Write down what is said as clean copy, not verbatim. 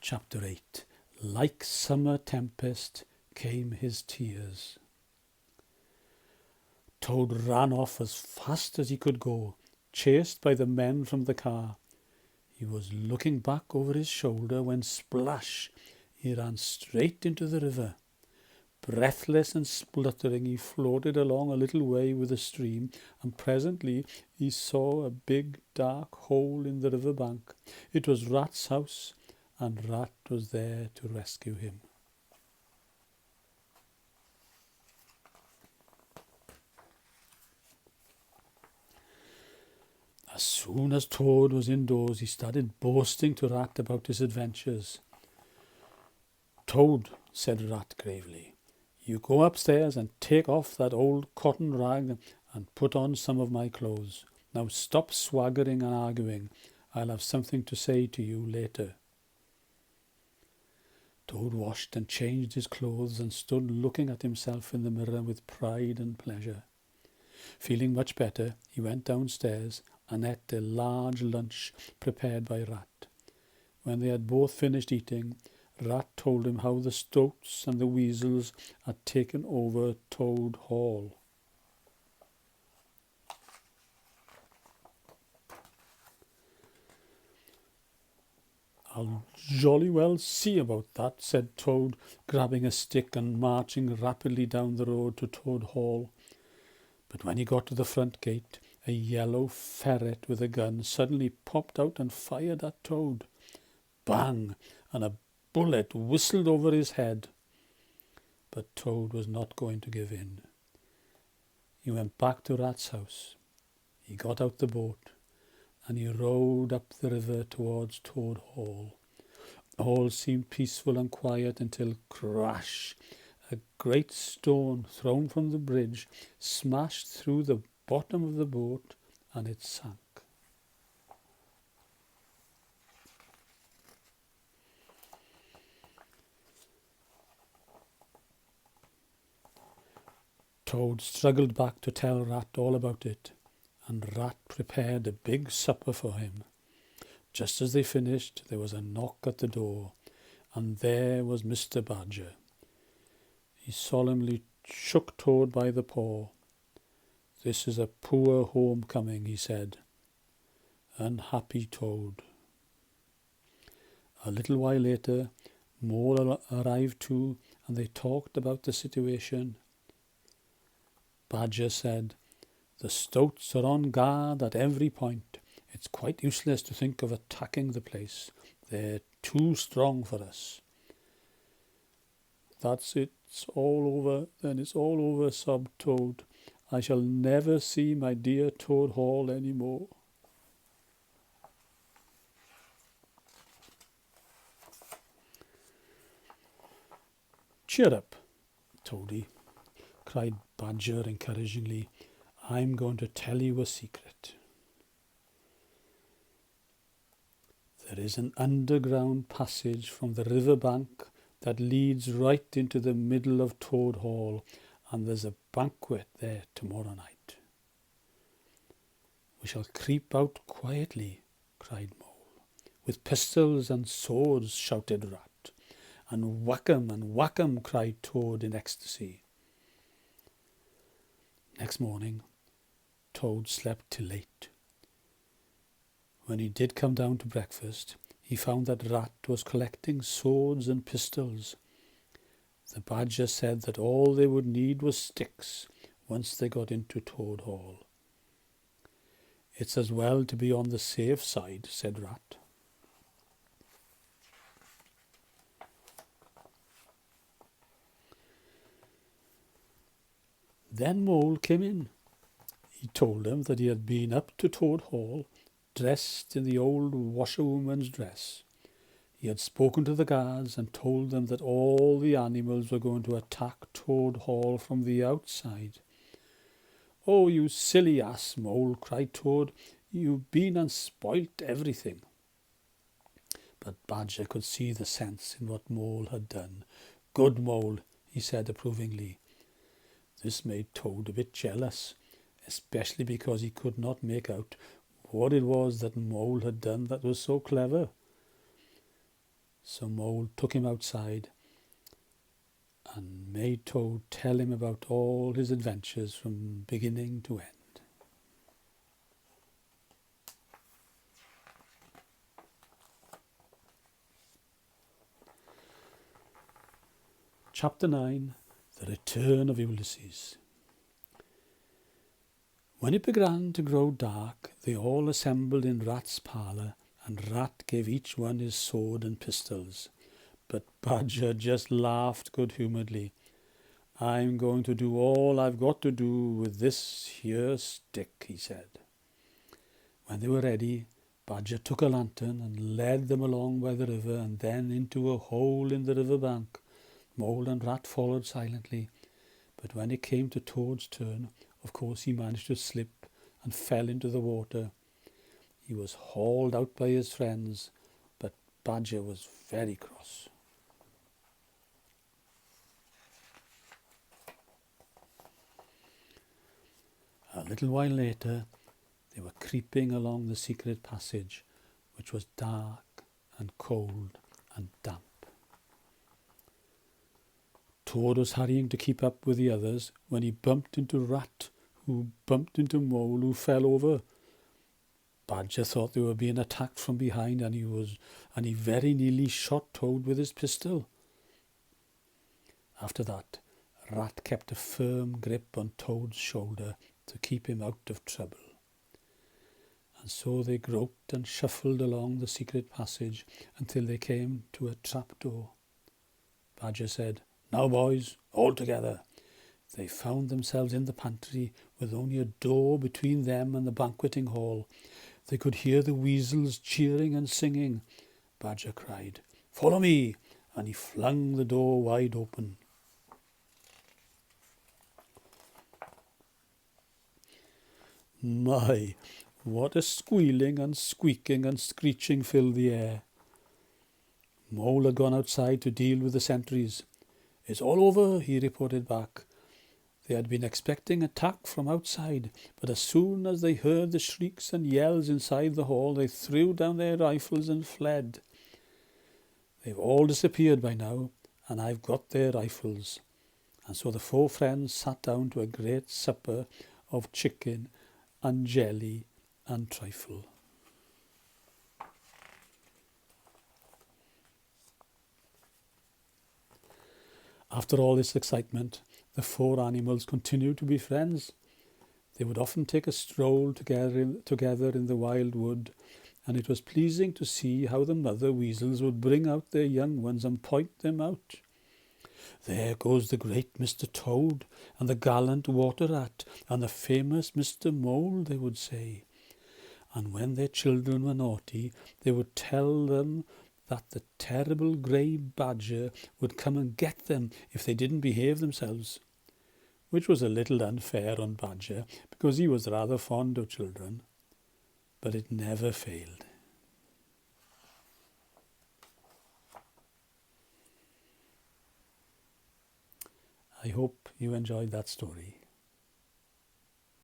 Chapter 8. Like summer tempest came his tears. Toad ran off as fast as he could go, chased by the men from the car. He was looking back over his shoulder when splash, he ran straight into the river. Breathless and spluttering, he floated along a little way with the stream, and presently he saw a big dark hole in the river bank. It was Rat's house, and Rat was there to rescue him. As soon as Toad was indoors, he started boasting to Rat about his adventures. "Toad," said Rat gravely, "you go upstairs and take off that old cotton rag and put on some of my clothes. Now stop swaggering and arguing. I'll have something to say to you later." Toad washed and changed his clothes and stood looking at himself in the mirror with pride and pleasure. Feeling much better, he went downstairs and ate a large lunch prepared by Rat. When they had both finished eating, Rat told him how the Stoats and the Weasels had taken over Toad Hall. "I'll jolly well see about that," said Toad, grabbing a stick and marching rapidly down the road to Toad Hall. But when he got to the front gate, a yellow ferret with a gun suddenly popped out and fired at Toad. Bang! And a bullet whistled over his head. But Toad was not going to give in. He went back to Rat's house. He got out the boat, and he rowed up the river towards Toad Hall. All seemed peaceful and quiet until crash! A great stone thrown from the bridge smashed through the bottom of the boat, and it sank. Toad struggled back to tell Rat all about it, and Rat prepared a big supper for him. Just as they finished, there was a knock at the door, and there was Mr. Badger. He solemnly shook Toad by the paw. "This is a poor homecoming," he said. "Unhappy Toad." A little while later, Mole arrived too, and they talked about the situation. Badger said, "The Stoats are on guard at every point. It's quite useless to think of attacking the place. They're too strong for us." "That's it. It's all over. Then it's all over," sobbed Toad. "I shall never see my dear Toad Hall any more." "Cheer up, Toady," cried Badger encouragingly. "I'm going to tell you a secret. There is an underground passage from the river bank that leads right into the middle of Toad Hall, and there's a banquet there tomorrow night." "We shall creep out quietly," cried Mole. "With pistols and swords," shouted Rat. "And whack 'em," cried Toad in ecstasy. Next morning, Toad slept till late. When he did come down to breakfast, he found that Rat was collecting swords and pistols. The Badger said that all they would need was sticks once they got into Toad Hall. "It's as well to be on the safe side," said Rat. Then Mole came in. He told them that he had been up to Toad Hall, dressed in the old washerwoman's dress. He had spoken to the guards and told them that all the animals were going to attack Toad Hall from the outside. "Oh, you silly ass, Mole," cried Toad. "You've been and spoilt everything." But Badger could see the sense in what Mole had done. "Good, Mole," he said approvingly. This made Toad a bit jealous, especially because he could not make out what it was that Mole had done that was so clever. So Mole took him outside and made Toad tell him about all his adventures from beginning to end. Chapter 9, The Return of Ulysses. When it began to grow dark, they all assembled in Rat's parlour, and Rat gave each one his sword and pistols. But Badger just laughed good-humouredly. "I'm going to do all I've got to do with this here stick," he said. When they were ready, Badger took a lantern and led them along by the river and then into a hole in the river bank. Mole and Rat followed silently, but when it came to Toad's turn, of course he managed to slip and fell into the water. He was hauled out by his friends, but Badger was very cross. A little while later, they were creeping along the secret passage, which was dark and cold and damp. Toad was hurrying to keep up with the others when he bumped into Rat, who bumped into Mole, who fell over. Badger thought they were being attacked from behind, and he very nearly shot Toad with his pistol. After that, Rat kept a firm grip on Toad's shoulder to keep him out of trouble. And so they groped and shuffled along the secret passage until they came to a trapdoor. Badger said, "Now, boys, all together." They found themselves in the pantry with only a door between them and the banqueting hall. They could hear the weasels cheering and singing. Badger cried, "Follow me," and he flung the door wide open. My, what a squealing and squeaking and screeching filled the air. Mole had gone outside to deal with the sentries. "It's all over," he reported back. They had been expecting attack from outside, but as soon as they heard the shrieks and yells inside the hall, they threw down their rifles and fled. "They've all disappeared by now, and I've got their rifles." And so the four friends sat down to a great supper of chicken and jelly and trifle. After all this excitement, the four animals continued to be friends. They would often take a stroll together in the wild wood, and it was pleasing to see how the mother weasels would bring out their young ones and point them out. "There goes the great Mr. Toad, and the gallant water rat, and the famous Mr. Mole," they would say. And when their children were naughty, they would tell them that the terrible grey badger would come and get them if they didn't behave themselves, which was a little unfair on Badger because he was rather fond of children, but it never failed. I hope you enjoyed that story.